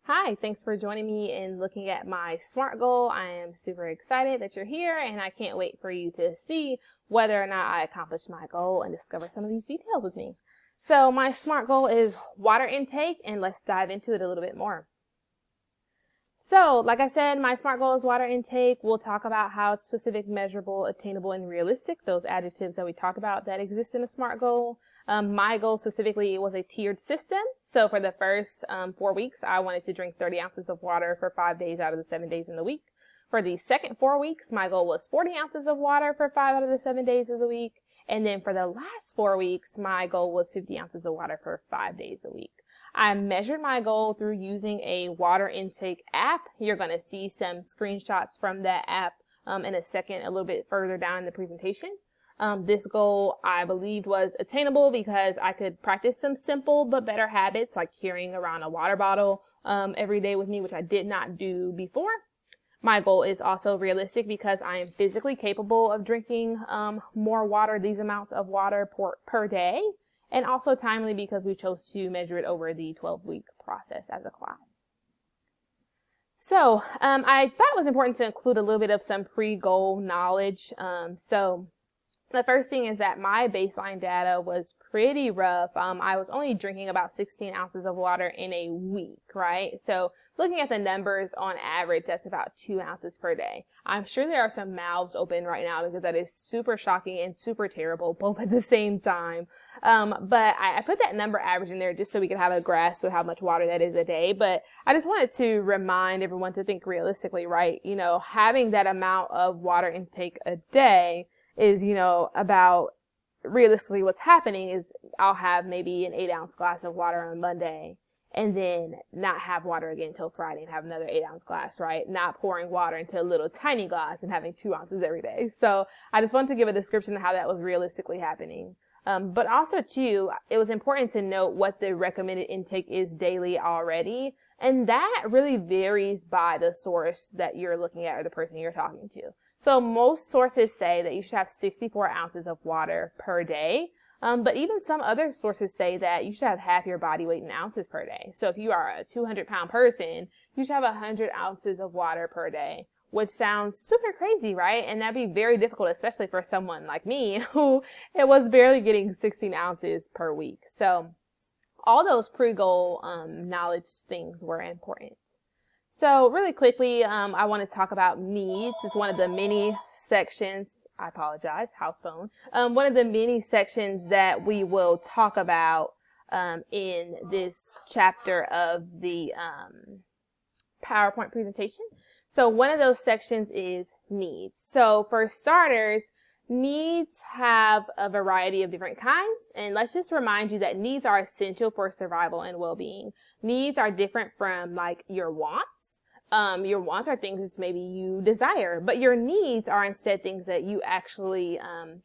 Hi, thanks for joining me in looking at my SMART goal. I am super excited that you're here and I can't wait for you to see whether or not I accomplished my goal and discover some of these details with me. So my SMART goal is water intake, and let's dive into it a little bit more. So, like I said, my SMART goal is water intake. We'll talk about how it's specific, measurable, attainable, and realistic, those adjectives that we talked about that exist in a SMART goal. My goal specifically was a tiered system. So for the first 4 weeks, I wanted to drink 30 ounces of water for 5 days out of the 7 days in the week. For the second 4 weeks, my goal was 40 ounces of water for 5 out of the 7 days of the week. And then for the last 4 weeks, my goal was 50 ounces of water for 5 days a week. I measured my goal through using a water intake app. You're going to see some screenshots from that app in a second, a little bit further down in the presentation. This goal I believed was attainable because I could practice some simple but better habits like carrying around a water bottle every day with me, which I did not do before. My goal is also realistic because I am physically capable of drinking more water, these amounts of water per day, and also timely because we chose to measure it over the 12-week process as a class. So I thought it was important to include a little bit of some pre-goal knowledge. So the first thing is that my baseline data was pretty rough. I was only drinking about 16 ounces of water in a week, right? So looking at the numbers on average, that's about 2 ounces per day. I'm sure there are some mouths open right now because that is super shocking and super terrible, both at the same time. But I put that number average in there just so we could have a grasp of how much water that is a day. But I just wanted to remind everyone to think realistically, right? You know, having that amount of water intake a day is, about realistically what's happening is I'll have maybe an 8-ounce glass of water on Monday and then not have water again until Friday and have another 8-ounce glass, right? Not pouring water into a little tiny glass and having 2 ounces every day. So I just wanted to give a description of how that was realistically happening. But also too, it was important to note what the recommended intake is daily already. And that really varies by the source that you're looking at or the person you're talking to. So most sources say that you should have 64 ounces of water per day. But even some other sources say that you should have half your body weight in ounces per day. So if you are a 200-pound person, you should have 100 ounces of water per day, which sounds super crazy, right? And that'd be very difficult, especially for someone like me who it was barely getting 16 ounces per week. So all those pre-goal knowledge things were important. So really quickly, I want to talk about needs. It's one of the many sections, I apologize, house phone. One of the many sections that we will talk about in this chapter of the PowerPoint presentation. So one of those sections is needs. So for starters, needs have a variety of different kinds, and let's just remind you that needs are essential for survival and well-being. Needs are different from like your wants. Your wants are things maybe you desire, but your needs are instead things that you actually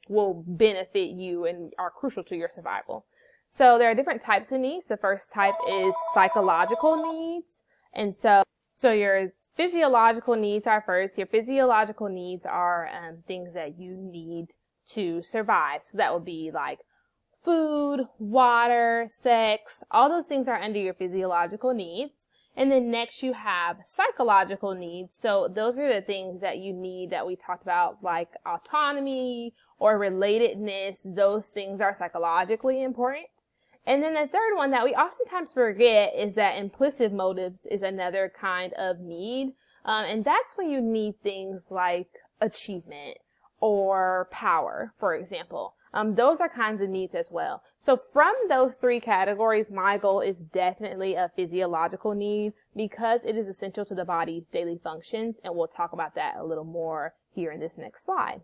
will benefit you and are crucial to your survival. So there are different types of needs. The first type is psychological needs. And so your physiological needs are first. Your physiological needs are things that you need to survive. So that would be like food, water, sex. All those things are under your physiological needs. And then next you have psychological needs. So those are the things that you need that we talked about, like autonomy or relatedness. Those things are psychologically important. And then the third one that we oftentimes forget is that implicit motives is another kind of need. And that's when you need things like achievement or power, for example. Those are kinds of needs as well. So from those three categories, my goal is definitely a physiological need because it is essential to the body's daily functions. And we'll talk about that a little more here in this next slide.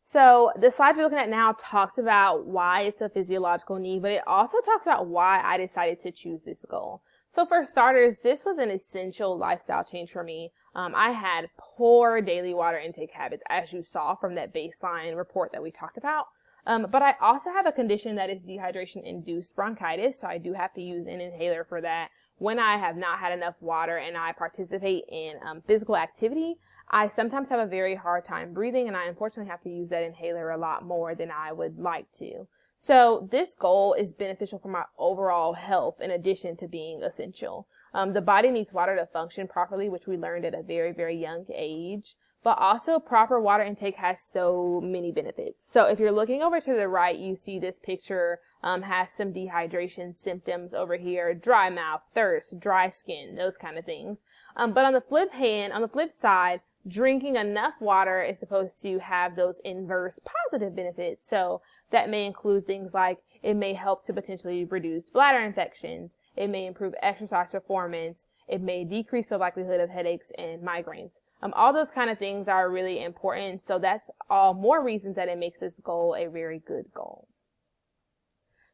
So the slide you're looking at now talks about why it's a physiological need, but it also talks about why I decided to choose this goal. So for starters, this was an essential lifestyle change for me. I had poor daily water intake habits, as you saw from that baseline report that we talked about. But I also have a condition that is dehydration-induced bronchitis, so I do have to use an inhaler for that. When I have not had enough water and I participate in physical activity, I sometimes have a very hard time breathing, and I unfortunately have to use that inhaler a lot more than I would like to. So this goal is beneficial for my overall health in addition to being essential. The body needs water to function properly, which we learned at a very, very young age. But also proper water intake has so many benefits. So if you're looking over to the right, you see this picture has some dehydration symptoms over here, dry mouth, thirst, dry skin, those kind of things. But on the flip side, drinking enough water is supposed to have those inverse positive benefits. So that may include things like it may help to potentially reduce bladder infections. It may improve exercise performance. It may decrease the likelihood of headaches and migraines. All those kind of things are really important. So that's all more reasons that it makes this goal a very good goal.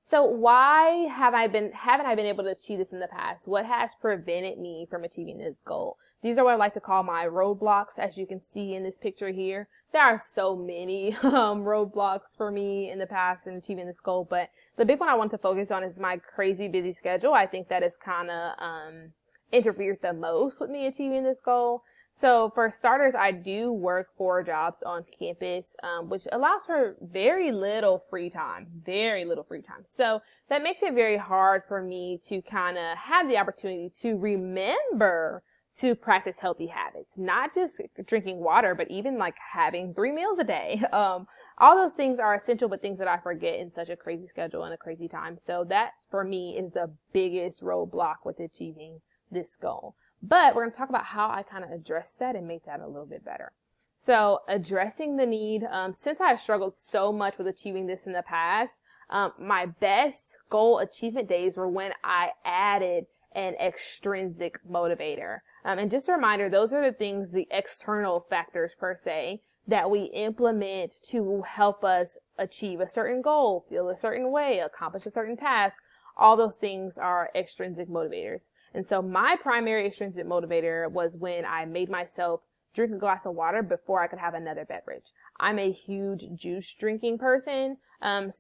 So why haven't I been able to achieve this in the past? What has prevented me from achieving this goal? These are what I like to call my roadblocks, as you can see in this picture here. There are so many roadblocks for me in the past in achieving this goal, but the big one I want to focus on is my crazy busy schedule. I think that has kind of interfered the most with me achieving this goal. So for starters, I do work 4 jobs on campus, which allows for very little free time. So that makes it very hard for me to kind of have the opportunity to remember to practice healthy habits, not just drinking water, but even like having 3 meals a day. All those things are essential, but things that I forget in such a crazy schedule and a crazy time. So that for me is the biggest roadblock with achieving this goal. But we're going to talk about how I kind of address that and make that a little bit better. So addressing the need, since I've struggled so much with achieving this in the past, my best goal achievement days were when I added an extrinsic motivator. And just a reminder, those are the things, the external factors per se, that we implement to help us achieve a certain goal, feel a certain way, accomplish a certain task. All those things are extrinsic motivators. And so my primary extrinsic motivator was when I made myself drink a glass of water before I could have another beverage. I'm a huge juice drinking person.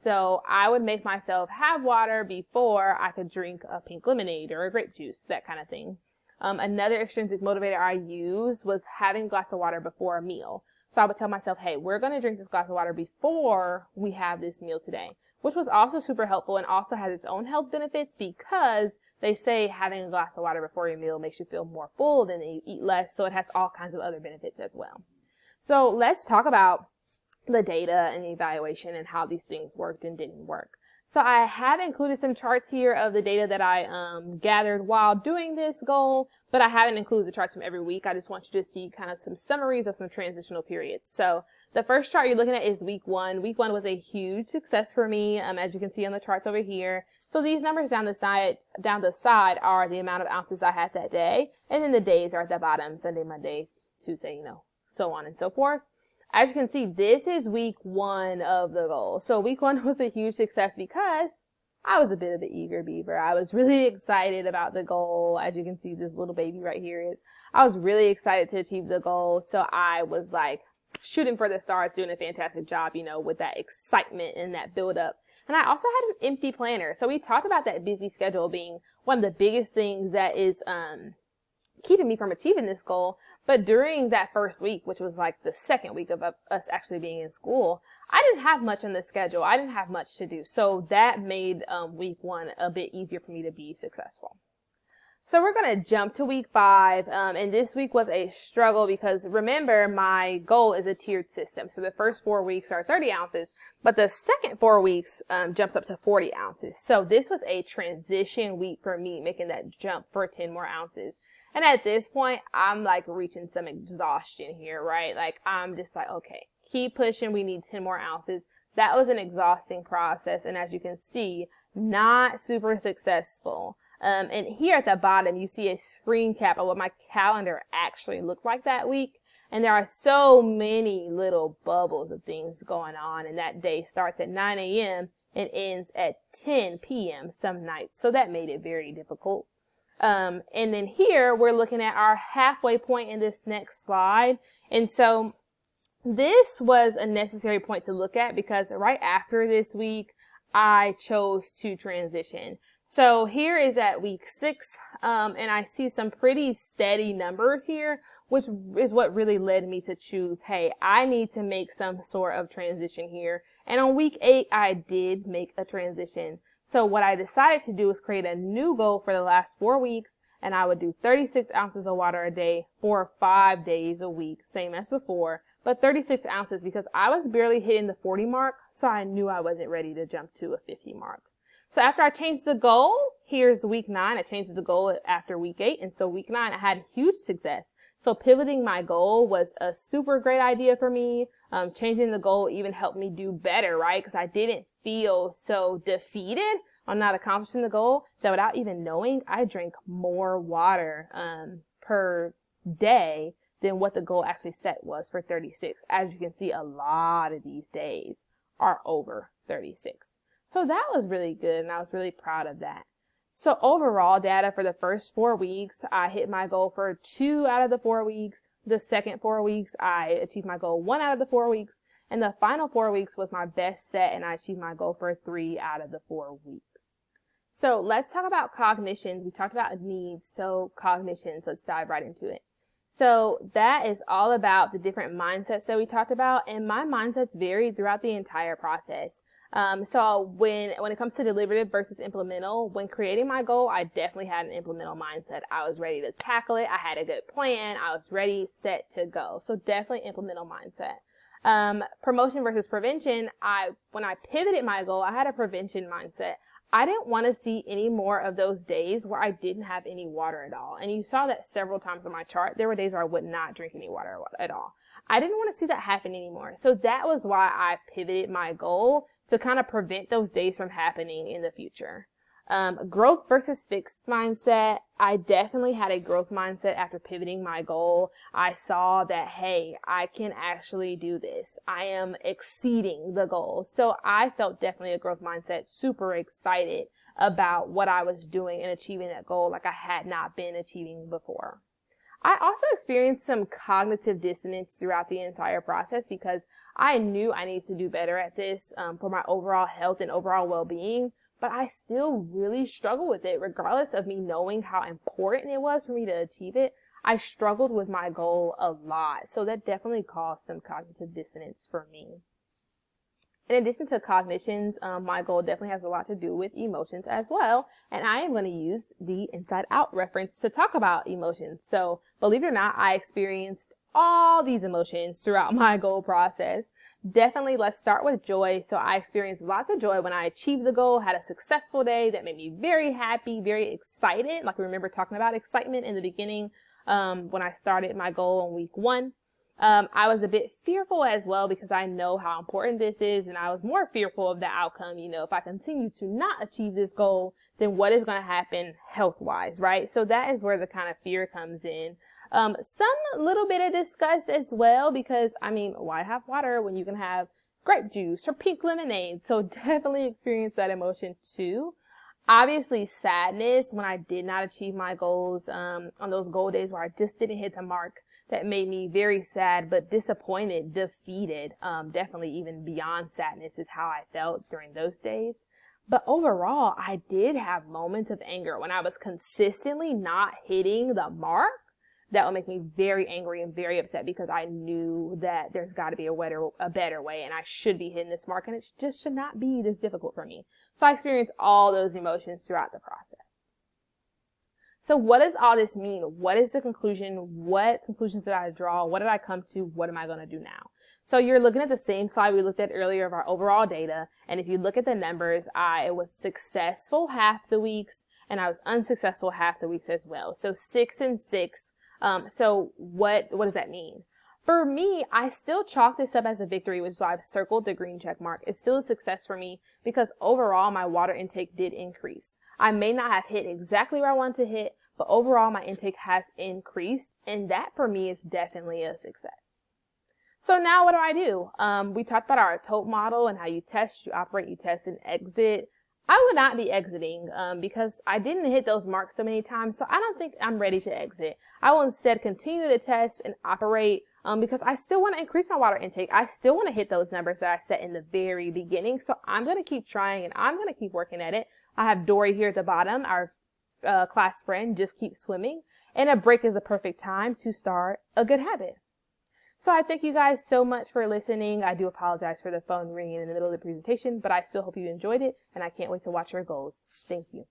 So I would make myself have water before I could drink a pink lemonade or a grape juice, that kind of thing. Another extrinsic motivator I used was having a glass of water before a meal. So I would tell myself, hey, we're going to drink this glass of water before we have this meal today, which was also super helpful and also has its own health benefits because they say having a glass of water before your meal makes you feel more full, then you eat less, so it has all kinds of other benefits as well. So let's talk about the data and the evaluation and how these things worked and didn't work. So I have included some charts here of the data that I gathered while doing this goal, but I haven't included the charts from every week. I just want you to see kind of some summaries of some transitional periods. So the first chart you're looking at is week 1. Week 1 was a huge success for me, as you can see on the charts over here. So these numbers down the side are the amount of ounces I had that day, and then the days are at the bottom: Sunday, Monday, Tuesday, so on and so forth. As you can see, this is week 1 of the goal. So week 1 was a huge success because I was a bit of an eager beaver. I was really excited about the goal. As you can see, this little baby right here I was really excited to achieve the goal. So I was like shooting for the stars, doing a fantastic job, with that excitement and that build up. And I also had an empty planner. So we talked about that busy schedule being one of the biggest things that is keeping me from achieving this goal. But during that first week, which was like the second week of us actually being in school, I didn't have much on the schedule. I didn't have much to do. So that made week 1 a bit easier for me to be successful. So we're going to jump to week 5. And this week was a struggle because remember, my goal is a tiered system. So the first 4 weeks are 30 ounces, but the second 4 weeks jumps up to 40 ounces. So this was a transition week for me, making that jump for 10 more ounces. And at this point, I'm like reaching some exhaustion here, right? Like I'm just like, okay, keep pushing. We need 10 more ounces. That was an exhausting process. And as you can see, not super successful. And here at the bottom, you see a screen cap of what my calendar actually looked like that week. And there are so many little bubbles of things going on. And that day starts at 9 a.m. and ends at 10 p.m. some nights. So that made it very difficult. And then here we're looking at our halfway point in this next slide. And so this was a necessary point to look at because right after this week, I chose to transition. So here is at week 6, and I see some pretty steady numbers here, which is what really led me to choose, hey, I need to make some sort of transition here And on week 8, I did make a transition. So what I decided to do was create a new goal for the last 4 weeks, and I would do 36 ounces of water a day for 5 days a week, same as before, but 36 ounces because I was barely hitting the 40 mark, so I knew I wasn't ready to jump to a 50 mark. So after I changed the goal, here's week 9. I changed the goal after week 8, and so week 9, I had huge success. So pivoting my goal was a super great idea for me. Changing the goal even helped me do better, right? Because I didn't feel so defeated on not accomplishing the goal that without even knowing, I drank more water per day than what the goal actually set was for 36. As you can see, a lot of these days are over 36. So that was really good, and I was really proud of that. So overall data for the first 4 weeks, I hit my goal for 2 out of the 4 weeks. The second 4 weeks, I achieved my goal 1 out of the 4 weeks. And the final 4 weeks was my best set, and I achieved my goal for 3 out of the 4 weeks. So let's talk about cognitions. We talked about needs, so cognitions. Let's dive right into it. So that is all about the different mindsets that we talked about, and my mindsets varied throughout the entire process. So when it comes to deliberative versus implemental, when creating my goal, I definitely had an implemental mindset. I was ready to tackle it. I had a good plan. I was ready, set to go. So definitely implemental mindset. Promotion versus prevention. When I pivoted my goal, I had a prevention mindset. I didn't want to see any more of those days where I didn't have any water at all. And you saw that several times on my chart. There were days where I would not drink any water at all. I didn't want to see that happen anymore. So that was why I pivoted my goal to kind of prevent those days from happening in the future. Growth versus fixed mindset. I definitely had a growth mindset after pivoting my goal. I saw that, hey, I can actually do this. I am exceeding the goal. So I felt definitely a growth mindset, super excited about what I was doing and achieving that goal like I had not been achieving before. I also experienced some cognitive dissonance throughout the entire process because I knew I needed to do better at this for my overall health and overall well-being, but I still really struggled with it. Regardless of me knowing how important it was for me to achieve it, I struggled with my goal a lot. So that definitely caused some cognitive dissonance for me. In addition to cognitions, my goal definitely has a lot to do with emotions as well. And I am going to use the Inside Out reference to talk about emotions. So believe it or not, I experienced all these emotions throughout my goal process. Definitely, let's start with joy. So I experienced lots of joy when I achieved the goal, had a successful day that made me very happy, very excited. Like, remember talking about excitement in the beginning when I started my goal on week 1. I was a bit fearful as well because I know how important this is, and I was more fearful of the outcome. You know, if I continue to not achieve this goal, then what is going to happen health-wise, right? So that is where the kind of fear comes in. Some little bit of disgust as well because, I mean, why have water when you can have grape juice or pink lemonade? So definitely experience that emotion too. Obviously sadness when I did not achieve my goals, on those goal days where I just didn't hit the mark. That made me very sad, but disappointed, defeated. Definitely even beyond sadness is how I felt during those days. But overall, I did have moments of anger when I was consistently not hitting the mark. That would make me very angry and very upset because I knew that there's got to be a better way and I should be hitting this mark and it just should not be this difficult for me. So I experienced all those emotions throughout the process. So what does all this mean? What is the conclusion? What conclusions did I draw? What did I come to? What am I going to do now? So you're looking at the same slide we looked at earlier of our overall data. And if you look at the numbers, I was successful half the weeks and I was unsuccessful half the weeks as well. So 6 and 6. So what does that mean? For me, I still chalk this up as a victory, which is why I've circled the green check mark. It's still a success for me because overall my water intake did increase. I may not have hit exactly where I wanted to hit, but overall my intake has increased, and that for me is definitely a success. So now what do? We talked about our TOTE model and how you test, you operate, you test, and exit. I would not be exiting because I didn't hit those marks so many times, so I don't think I'm ready to exit. I will instead continue to test and operate because I still want to increase my water intake. I still want to hit those numbers that I set in the very beginning, so I'm going to keep trying and I'm going to keep working at it. I have Dory here at the bottom, our class friend, just keep swimming, and a break is the perfect time to start a good habit. So I thank you guys so much for listening. I do apologize for the phone ringing in the middle of the presentation, but I still hope you enjoyed it, and I can't wait to watch your goals. Thank you.